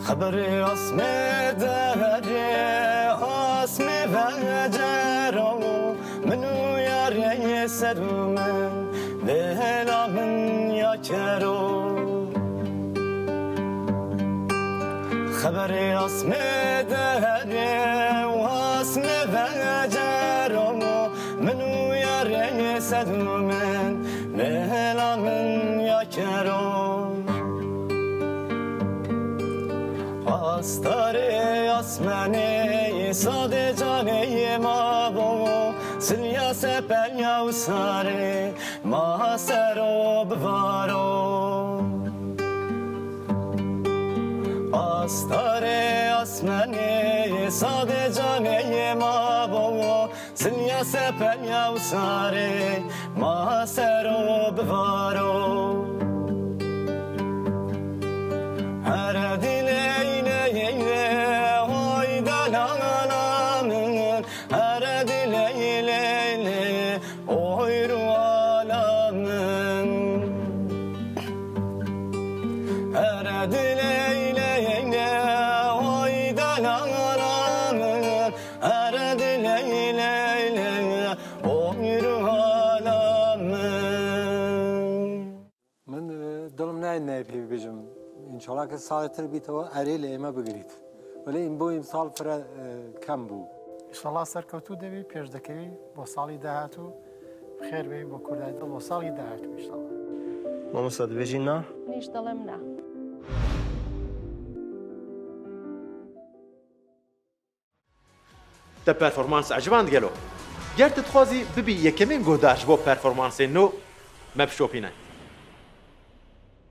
خبری اسم دری اسم وجرو منو یاری سرمن بهلا من یا کرو خبری اسم دری اسم وجرو منو یاری سرمن بهلا من یا کرو Astare asmane sade cane mabo Silya sepelya usare mahasero bvaro Astare asmane sade cane mabo Silya sepelya usare mahasero bvaro Her dile نه پی بجم انشالله که سال تر بیت و اری لیما بگیرید ولی این بو امسال فرا کم بو انشالله سرکوتو دوی پیش دکی با سالی دهاتو خیر بی با کردای با سالی دهاتو انشالله ما مصاد بجین نه نیش دلم نه تا پرفورمانس عجبان گلو گرت تخوازی ببی یکمین گوداش بو پرفورمانس نو مبشوپینه